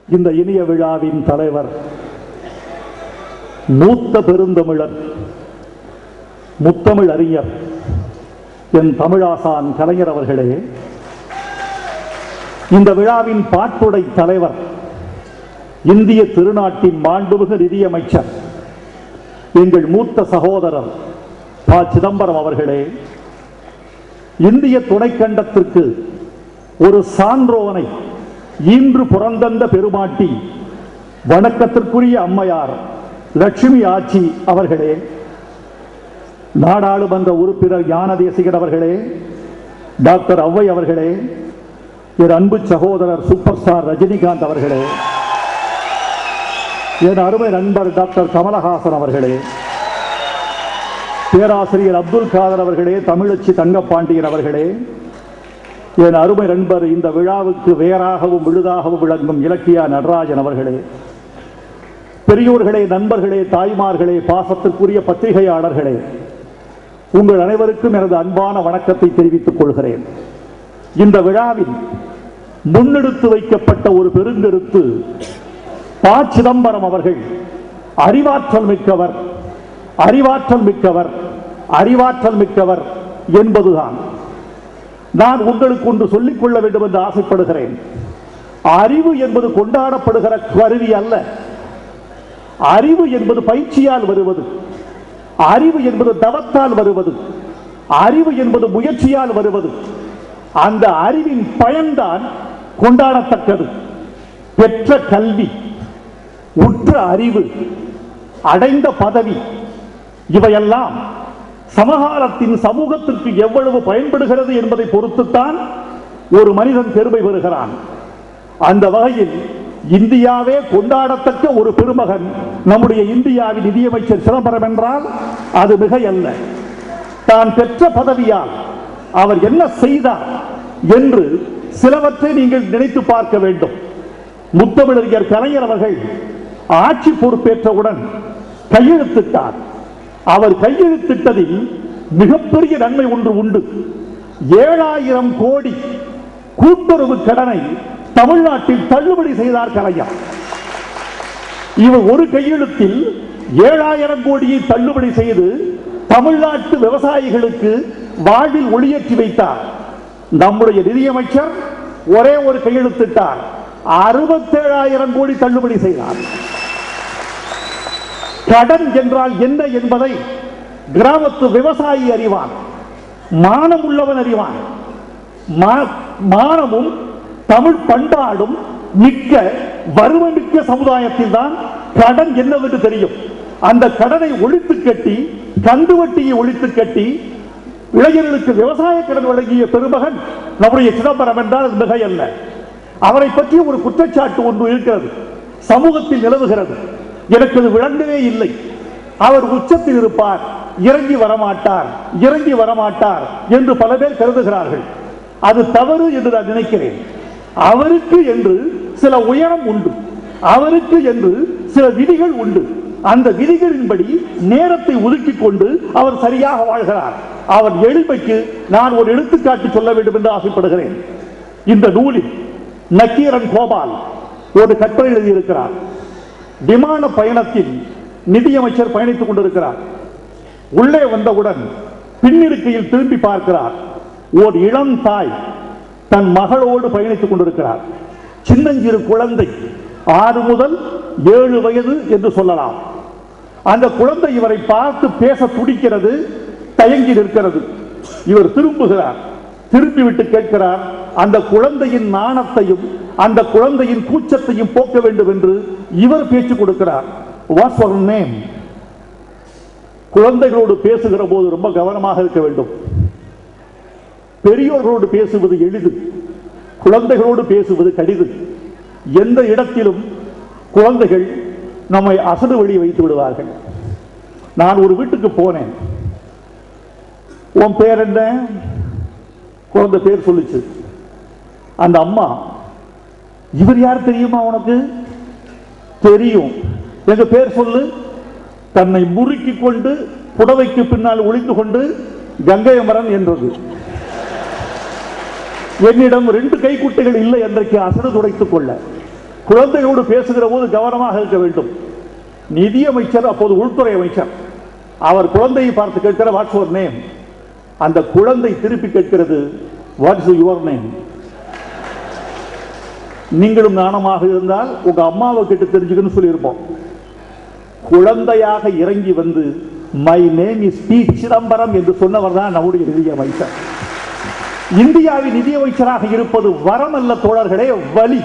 இந்த இனிய விழாவின் தலைவர் மூத்த பெருந்தமிழர், முத்தமிழ் அறிஞர், என் தமிழாசான் கலைஞர் அவர்களே, இந்த விழாவின் பாட்டுடை தலைவர், இந்திய திருநாட்டின் மாண்புமிகு நிதியமைச்சர், எங்கள் மூத்த சகோதரர் ப. சிதம்பரம் அவர்களே, இந்திய துணைக்கண்டத்திற்கு ஒரு சான்றோனை இன்று புறந்தந்த பெருமாட்டி வணக்கத்திற்குரிய அம்மையார் லட்சுமி ஆச்சி அவர்களே, நாடாளுமன்ற உறுப்பினர் ஞானதேசிகன் அவர்களே, டாக்டர் ஔவை அவர்களே, என் அன்பு சகோதரர் சூப்பர் ஸ்டார் ரஜினிகாந்த் அவர்களே, என் அருமை நண்பர் டாக்டர் கமலஹாசன் அவர்களே, பேராசிரியர் அப்துல் காதர் அவர்களே, தமிழச்சி தங்கப்பாண்டியன் அவர்களே, என் அருமை நண்பர் இந்த விழாவுக்கு வேறாகவும் விழுதாகவும் விளங்கும் இலக்கியா நடராஜன் அவர்களே, பெரியோர்களே, நண்பர்களே, தாய்மார்களே, பாசத்திற்குரிய பத்திரிகையாளர்களே, உங்கள் அனைவருக்கும் எனது அன்பான வணக்கத்தை தெரிவித்துக் கொள்கிறேன். இந்த விழாவில் முன்னெடுத்து வைக்கப்பட்ட ஒரு பெருங்கருத்து, ப. சிதம்பரம் அவர்கள் அறிவாற்றல் மிக்கவர், அறிவாற்றல் மிக்கவர், அறிவாற்றல் மிக்கவர் என்பதுதான். நான் உங்களுக்கு ஒன்று சொல்லிக் கொள்ள வேண்டும் என்று ஆசைப்படுகிறேன். அறிவு என்பது கொண்டாடப்படுகிற கருவி அல்ல. அறிவு என்பது பயிற்சியால் வருவது, அறிவு என்பது தவத்தால் வருவது, அறிவு என்பது முயற்சியால் வருவது. அந்த அறிவின் பயன்தான் கொண்டாடத்தக்கது. பெற்ற கல்வி, உற்ற அறிவு, அடைந்த பதவி, இவையெல்லாம் சமகாலத்தின் சமூகத்திற்கு எவ்வளவு பயன்படுகிறது என்பதை பொறுத்துத்தான் ஒரு மனிதன் பெருமை பெறுகிறான். அந்த வகையில் இந்தியாவே கொண்டாடத்தக்க ஒரு பெருமகன் நம்முடைய இந்தியாவின் நிதியமைச்சர் சிதம்பரம் என்றால் அது மிகையல்ல. தான் பெற்ற பதவியால் அவர் என்ன செய்தார் என்று சிலவற்றை நீங்கள் நினைத்து பார்க்க வேண்டும். முத்தமிழறிஞர் கலைஞர் அவர்கள் ஆட்சி பொறுப்பேற்றவுடன் கையெழுத்திட்டார். அவர் கையெழுத்திட்டதில் மிகப்பெரிய நன்மை ஒன்று உண்டு. 7000 கோடி கூட்டுறவு கடனை தமிழ்நாட்டில் தள்ளுபடி செய்தார் கலைஞர். இவர் ஒரு கையெழுத்தில் 7000 கோடியை தள்ளுபடி செய்து தமிழ்நாட்டு விவசாயிகளுக்கு வாழ்வில் ஒளியேற்றி வைத்தார். நம்முடைய நிதியமைச்சர் ஒரே ஒரு கையெழுத்திட்டார், 67000 கோடி தள்ளுபடி செய்தார். கடன் என்றால் என்ன என்பதை கிராமத்து விவசாயி அறிவான், மானம் உள்ளவன் அறிவான். மானமும் தமிழ் பண்பாடும் மிக்க வறுமை மிக்க சமுதாயத்தில் தான் கடன் என்னவென்று தெரியும். அந்த கடனை ஒழித்து கட்டி, கந்து வட்டியை ஒழித்து கட்டி இளைஞர்களுக்கு விவசாய கடன் வழங்கிய பெருமகன் நம்முடைய சிதம்பரம் என்றால் அது மிகையல்ல. அவரை பற்றி ஒரு குற்றச்சாட்டு ஒன்று இருக்கிறது, சமூகத்தில் நிலவுகிறது. எனக்கு அது விளங்கவே இல்லை. அவர் உச்சத்தில் இருப்பார், இறங்கி வரமாட்டார், இறங்கி வரமாட்டார் என்று பல பேர் கருதுகிறார்கள். அது தவறு என்று நான் நினைக்கிறேன். அவருக்கு என்று சில உயரம் உண்டு, அவருக்கு என்று சில விதிகள் உண்டு. அந்த விதிகளின்படி நேரத்தை ஒதுக்கிக் கொண்டு அவர் சரியாக வாழ்கிறார். அவர் எளிமைக்கு நான் ஒரு எடுத்துக்காட்டு சொல்ல வேண்டும் என்று ஆசைப்படுகிறேன். இந்த நூலில் நக்கீரன் கோபால் ஒரு கட்டுரை எழுதியிருக்கிறார். விமான பயணத்தில் நிதியமைச்சர் பயணித்துக் கொண்டிருக்கிறார். உள்ளே வந்தவுடன் பின்னிருக்கையில் திரும்பி பார்க்கிறார். ஓர் இளம் தாய் தன் மகளோடு பயணித்துக் கொண்டிருக்கிறார். சின்னஞ்சிறு குழந்தை, 6 முதல் 7 வயது என்று சொல்லலாம். அந்த குழந்தை இவரை பார்த்து பேச துடிக்கிறது, தயங்கி நிற்கிறது. இவர் திரும்புகிறார், திரும்பிவிட்டு கேட்கிறார், அந்த குழந்தையின் நாணத்தையும் அந்த குழந்தையின் கூச்சத்தையும் போக்க வேண்டும் என்று இவர் பேச்சு கொடுக்கிறார். What's your name? குழந்தைகளோடு பேசுகிற போது ரொம்ப கவனமாக இருக்க வேண்டும். பெரியோர்களோடு பேசுவது எளிது, குழந்தைகளோடு பேசுவது கடிது. எந்த இடத்திலும் குழந்தைகள் நம்மை அசடு வழி வைத்து விடுவார்கள். நான் ஒரு வீட்டுக்கு போனேன். உன் பேர் என்ன? குழந்தை பேர் சொல்லிச்சு. அந்த அம்மா, இவர் யார் தெரியுமா உனக்கு? தெரியும். எங்க பேர் சொல்லு. தன்னை முறுக்கி கொண்டு புடவைக்கு பின்னால் ஒளிந்து கொண்டு கங்கையமரன் என்றது. என்னிடம் 2 கைக்குட்டைகள் இல்லை என்றைக்கு அசடு துடைத்துக் கொள்ள. குழந்தைகளோடு பேசுகிற போது கவனமாக இருக்க வேண்டும். நிதியமைச்சர் அப்போது உள்துறை அமைச்சர், அவர் குழந்தையை பார்த்து கேட்கிற வாட்ஸ் யுவர் நேம், அந்த குழந்தை திருப்பி கேட்கிறது வாட்ஸ் யுவர் நேம். நீங்களும் நாணமாக இருந்தால் உங்க அம்மாவை கேட்டு தெரிஞ்சுக்கணும்னு சொல்லியிருப்போம். குழந்தையாக இறங்கி வந்து my name is P Chidambaram என்று சொன்னவர் தான் நம்முடைய நிதியமைச்சர். இந்தியாவின் நிதியமைச்சராக இருப்பது வரம் அல்ல தோழர்களே, வலி.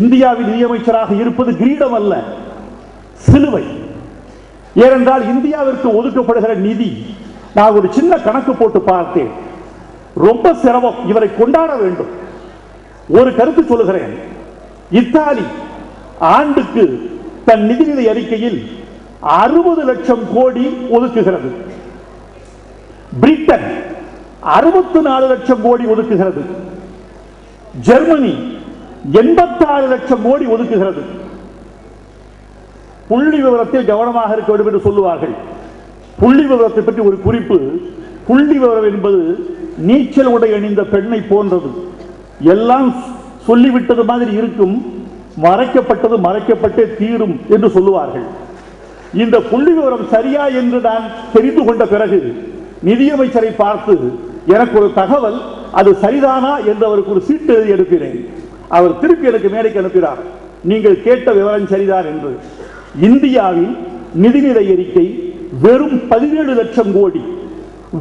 இந்தியாவின் நிதியமைச்சராக இருப்பது கிரீடம் அல்ல, சிலுவை. ஏனென்றால் இந்தியாவிற்கு ஒதுக்கப்படுகிற நிதி, நான் ஒரு சின்ன கணக்கு போட்டு பார்த்தேன், ரொம்ப சிரமம். இவரை கொண்டாட வேண்டும். ஒரு கருத்து சொல்லுகிறேன். இத்தாலி ஆண்டுக்கு தன் நிதிநிலை அறிக்கையில் 60 லட்சம் கோடி ஒதுக்குகிறது. பிரிட்டன் 64 லட்சம் கோடி ஒதுக்குகிறது. ஜெர்மனி 86 லட்சம் கோடி ஒதுக்குகிறது. புள்ளி விவரத்தில் கவனமாக இருக்க வேண்டும் என்று சொல்லுவார்கள். புள்ளி விவரத்தை பற்றி ஒரு குறிப்பு. புள்ளி விவரம் என்பது நீச்சல் உடை அணிந்த பெண்ணை போன்றது. எல்லாம் சொல்லிவிட்டது மாதிரி இருக்கும், மறைக்கப்பட்டது மறைக்கப்பட்டே தீரும் என்று சொல்லுவார்கள். இந்த புள்ளி விவரம் சரியா என்று நான் தெரிந்து கொண்ட பிறகு நிதியமைச்சரை பார்த்து எனக்கு ஒரு தகவல், அது சரிதானா என்று அவருக்கு ஒரு சீட்டு எழுதி அனுப்பினேன். அவர் திருப்பி எனக்கு மேடைக்கு அனுப்பினார், நீங்கள் கேட்ட விவரம் சரிதான் என்று. இந்தியாவின் நிதிநிலை அறிக்கை வெறும் 17 லட்சம் கோடி.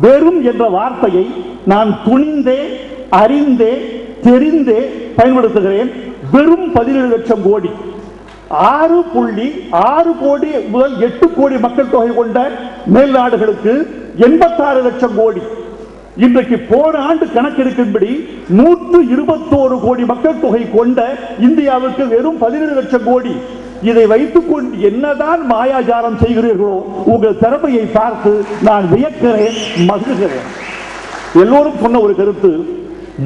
வெறும் என்ற வார்த்தையை நான் துணிந்தே அறிந்தே தெரிந்தே பயன்படுத்துகிறேன். வெறும் 17 லட்சம் கோடி. 6.6 கோடி முதல் 8 கோடி மக்கள் தொகை கொண்ட மேல் நாடுகளுக்கு 86 லட்சம் கோடி. இன்றைக்கு போன ஆண்டு கணக்கெடுக்கும்படி 121 கோடி மக்கள் தொகை கொண்ட இந்தியாவுக்கு வெறும் 17 லட்சம் கோடி. இதை வைத்துக் கொண்டு என்னதான் மாயாஜாலம் செய்கிறீர்களோ, உங்கள் திறமையை பார்த்து நான் வியக்கிறேன், மகிழ்கிறேன். எல்லோரும் சொன்ன ஒரு கருத்து,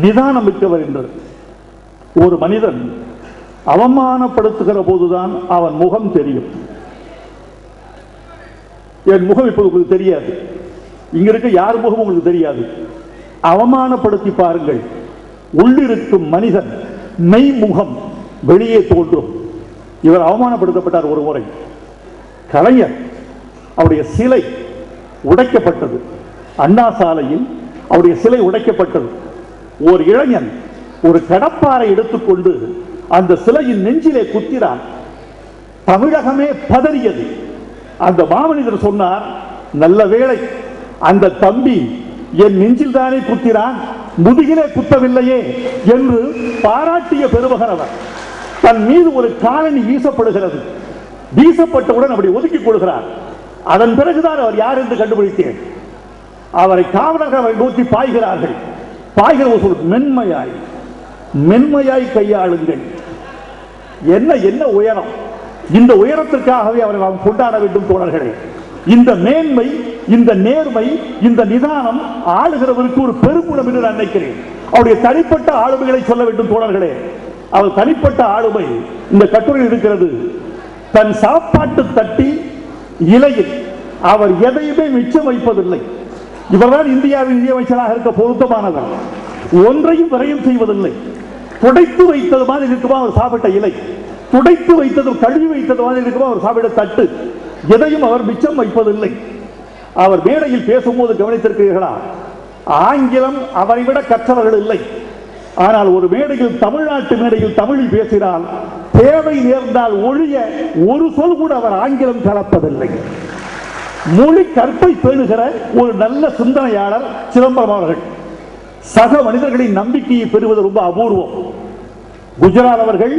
நிதானம் மிக்கவர் என்று. ஒரு மனிதன் அவமானப்படுத்துகிற போதுதான் அவன் முகம் தெரியும். என் முகம் இப்போது உங்களுக்கு தெரியாது, இங்க இருக்க யார் முகம் உங்களுக்கு தெரியாது. அவமானப்படுத்தி பாருங்கள், உள்ளிருக்கும் மனிதன் மெய் முகம் வெளியே தோன்றும். இவர் அவமானப்படுத்தப்பட்டார் ஒரு முறை. கலைஞர் அவருடைய சிலை உடைக்கப்பட்டது. அண்ணா சாலையில் அவருடைய சிலை உடைக்கப்பட்டது. ஒரு இளைஞன் ஒரு கடப்பாரை எடுத்துக்கொண்டு அந்த சிலையின் நெஞ்சிலே குத்தினான். தமிழகமே பதறியது. அந்த மாமனிதர் சொன்னார், நல்ல வேளை அந்த தம்பி என் நெஞ்சில் தானே குத்தினான், முதுகிலே குத்தவில்லையே என்று பாராட்டிய பெருமகன் அவர். தன் மீது ஒரு காலணி வீசப்படுகிறது. வீசப்பட்டவுடன் அப்படி ஒதுக்கிக் கொள்கிறார். அதன் பிறகுதான் அவர் யார் என்று கண்டுபிடித்தேன். அவரை காவலர்கள் அவரை நோக்கி பாய்கிறார்கள். பாய்கிற மென்மையாய் மென்மையாய் கையாளுங்கள். என்ன என்ன உயரம்! இந்த உயரத்திற்காகவே அவரை நாம் கொண்டாட வேண்டும் தோழர்களே. இந்த மேன்மை, இந்த நேர்மை, இந்த நிதானம் ஆளுகிறவருக்கு ஒரு பெருங்குணம் என்று நான் நினைக்கிறேன். அவருடைய தனிப்பட்ட ஆளுமைகளை சொல்ல வேண்டும் தோழர்களே. அவர் தனிப்பட்ட ஆளுமை இந்த கட்டுரையில் இருக்கிறது. தன் சாப்பாட்டு தட்டி இலையில் அவர் எதையுமே மிச்சம் வைப்பதில்லை. இவர்தான் இந்தியாவின் நிதியமைச்சராக இருக்க பொருத்தமானவர். ஒன்றையும் விரயம் செய்வதில்லை. துடைத்து வைத்தது மாதிரி இருக்குமா அவர் சாப்பிட்ட இலை, துடைத்து வைத்ததும் கழுவி வைத்தது மாதிரி இருக்குமா அவர் சாப்பிட்ட தட்டு, எதையும் அவர் மிச்சம் வைப்பதில்லை. அவர் மேடையில் பேசும்போது கவனித்திருக்கிறீர்களா? ஆங்கிலம் அவரை விட கற்றவர்கள் இல்லை. ஆனால் ஒரு மேடையில், தமிழ்நாட்டு மேடையில் தமிழில் பேசினால் தேவை நேர்ந்தால் ஒழிய ஒரு சொல் கூட அவர் ஆங்கிலம் கலப்பதில்லை. மொழி கற்பை பேணுகிற ஒரு நல்ல சிந்தனையாளர் சிதம்பரம் அவர்கள். சக மனிதர்களின் நம்பிக்கையை பெறுவது ரொம்ப அபூர்வம். குஜராத் அவர்கள்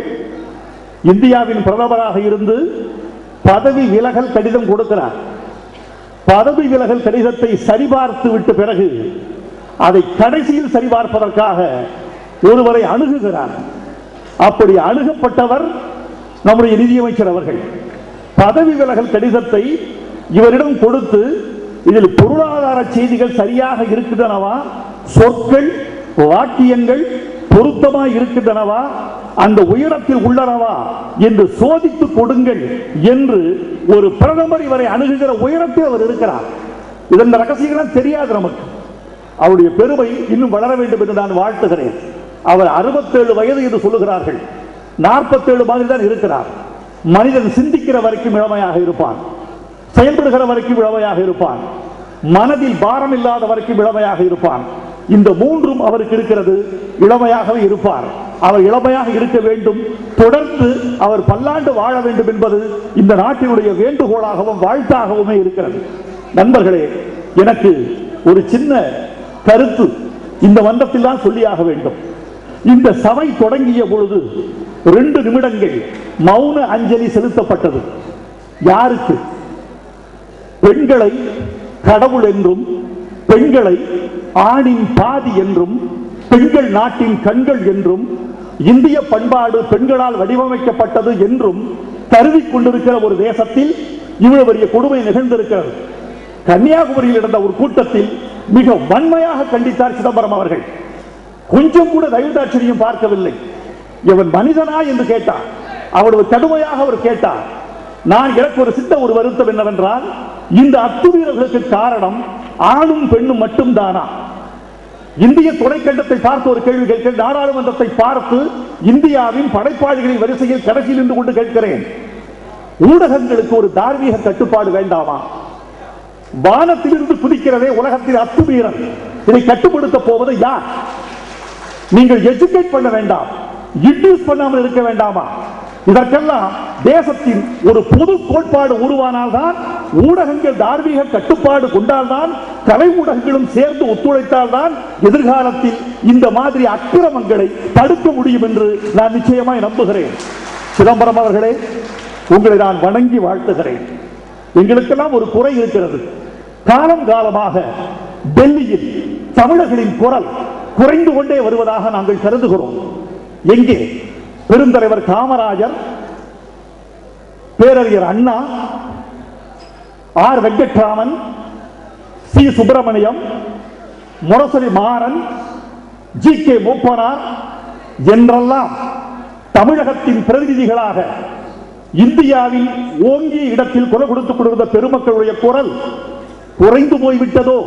இந்தியாவின் பிரதமராக இருந்து பதவி விலகல் கடிதம் கொடுக்கிறார். பதவி விலகல் கடிதத்தை சரிபார்த்து விட்ட பிறகு அதை கடைசியில் சரிபார்ப்பதற்காக ஒருவரை அணுகுகிறார். அப்படி அணுகப்பட்டவர் நம்முடைய நிதியமைச்சர் அவர்கள். பதவி விலகல் கடிதத்தை இவரிடம் கொடுத்து, இதில் பொருளாதார செய்திகள் சரியாக இருக்கின்றனவா, சொற்கள் வாக்கியங்கள் பொருத்தமாக இருக்கின்றனவா, அந்த உயரத்தில் உள்ளனவா என்று சோதித்து கொடுங்கள் என்று ஒரு பிரதமர் இவரை அணுகுகிற உயரத்தில் அவர் இருக்கிறார். இதன் ரகசியங்கள் தெரியாது நமக்கு. அவருடைய பெருமை இன்னும் வளர வேண்டும் என்று நான் வாழ்த்துகிறேன். அவர் 67 வயது என்று சொல்லுகிறார்கள். 47 மாதிரி தான் இருக்கிறார். மனிதன் சிந்திக்கிற வரைக்கும் இளமையாக இருப்பான், செயல்படுகிற வரைக்கும் இளமையாக இருப்பான், மனதில் பாரம் இல்லாத வரைக்கும் இளமையாக இருப்பான். இந்த மூன்றும் அவருக்கு இருக்கிறது. இளமையாகவே இருப்பார். அவர் இளமையாக இருக்க வேண்டும், தொடர்ந்து அவர் பல்லாண்டு வாழ வேண்டும் என்பது இந்த நாட்டினுடைய வேண்டுகோளாகவும் வாழ்த்தாகவுமே இருக்கிறது. நண்பர்களே, எனக்கு ஒரு சின்ன கருத்து இந்த மன்றத்தில் தான் சொல்லியாக வேண்டும். இந்த சபை தொடங்கிய பொழுது 2 நிமிடங்கள் மௌன அஞ்சலி செலுத்தப்பட்டது. யாருக்கு? பெண்களை கடவுள் என்றும், பெண்களை ஆணின் பாதி என்றும், பெண்கள் நாட்டின் கண்கள் என்றும், இந்திய பண்பாடு பெண்களால் வடிவமைக்கப்பட்டது என்றும் கருதிக் கொண்டிருக்கிற ஒரு தேசத்தில் இவ்வளவு பெரிய கொடுமை நிகழ்ந்திருக்கிறது. கன்னியாகுமரியில் நடந்த ஒரு கூட்டத்தில் மிக வன்மையாக கண்டித்தார் சிதம்பரம் அவர்கள். கொஞ்சம் கூட தயவுதாட்சியம் பார்க்கவில்லை. இவன் மனிதனா என்று கேட்டார். அவ்வளவு கடுமையாக அவர் கேட்டார். எனக்கு ஒரு சித்த ஒரு வருத்தம் என்னவென்றால், இந்த அத்துமீறல்களுக்கு காரணம் ஆணும் பெண்ணும் மட்டும் தானா? இந்திய துணைக்கண்டத்தை பார்த்து ஒரு கேள்வி கேட்கிறேன். நாடாளுமன்றத்தை பார்த்து இந்தியாவின் படைப்பாளிகளின் வரிசையில் கடைசியில் இருந்து கொண்டு கேட்கிறேன். ஊடகங்களுக்கு ஒரு தார்மீக கட்டுப்பாடு வேண்டாமா? வானத்திலிருந்து குதிக்கிறதே உலகத்தில் அத்துமீறல். இதை கட்டுப்படுத்த போவது யார்? நீங்கள் எஜுகேட் பண்ண வேண்டாம், இன்டியூஸ் பண்ணாமல் இருக்க வேண்டாமா? இதற்கெல்லாம் தேசத்தின் ஒரு பொது கோட்பாடு உருவானால்தான், ஊடகங்கள் தார்மீக கட்டுப்பாடு கொண்டால்தான், கலை ஊடகங்களும் சேர்ந்து ஒத்துழைத்தால்தான் எதிர்காலத்தில் இந்த மாதிரி அக்கிரமங்களை தடுக்க முடியும் என்று நான் நிச்சயமாய் நம்புகிறேன். சிதம்பரம் அவர்களே, உங்களை நான் வணங்கி வாழ்த்துகிறேன். எங்களுக்கெல்லாம் ஒரு குறை இருக்கிறது. காலம் காலமாக டெல்லியில் தமிழர்களின் குரல் குறைந்து கொண்டே வருவதாக நாங்கள் கருதுகிறோம். எங்கே? பெருந்தலைவர் காமராஜர், பேரறிஞர் Anna, R Venkataraman, C Subramaniam, Murasoli Maran, G K Moopanar என்றெல்லாம் தமிழகத்தின் பிரதிநிதிகளாக இந்தியாவில் ஓங்கிய இடத்தில் குரல் கொடுத்துக் கொண்டிருந்த பெருமக்களுடைய குரல் குறைந்து போய்விட்டதோ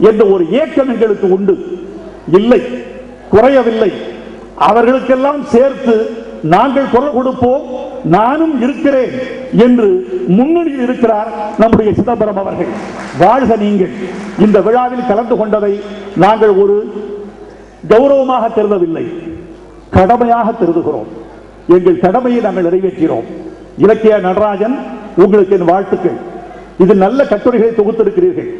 என்ற ஒரு ஏக்கம் எங்களுக்கு உண்டு. இல்லை, குறையவில்லை. அவர்களுக்கெல்லாம் சேர்த்து நாங்கள் குரல் கொடுப்போம், நானும் இருக்கிறேன் என்று முன்னணியில் இருக்கிறார் நம்முடைய சிதம்பரம் அவர்கள். வாழ்க நீங்கள். இந்த விழாவில் கலந்து கொண்டதை நாங்கள் ஒரு கௌரவமாக கருதவில்லை, கடமையாக கருதுகிறோம். எங்கள் கடமையை நாங்கள் நிறைவேற்றினோம். இலக்கிய நடராஜன், உங்களுக்கு என் வாழ்த்துக்கள். இது நல்ல கட்டுரைகளை தொகுத்திருக்கிறீர்கள்.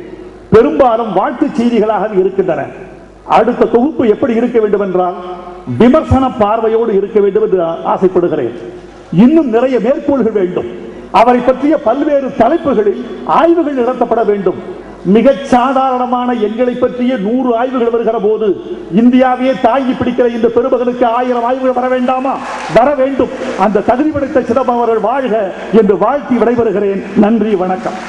பெரும்பாலும் வாழ்த்து செய்திகளாக இருக்கின்றன. அடுத்த தொகுப்பு எப்படி இருக்க வேண்டும் என்றால், விமர்சன பார்வையோடு இருக்க வேண்டும் என்று ஆசைப்படுகிறேன். இன்னும் நிறைய மேற்கோள்கள் வேண்டும். அவரை பற்றிய பல்வேறு தலைப்புகளில் ஆய்வுகள் நடத்தப்பட வேண்டும். மிக சாதாரணமான எங்களை பற்றிய 100 ஆய்வுகள் வருகிற போது இந்தியாவையே தாங்கி பிடிக்கிற இந்த பெருமகனுக்கு 1000 ஆய்வுகள் வர வேண்டாமா? வர வேண்டும். அந்த தகுதி படைத்த சிதம்பரம் அவர்கள் வாழ்க என்று வாழ்த்தி விடைபெறுகிறேன். நன்றி, வணக்கம்.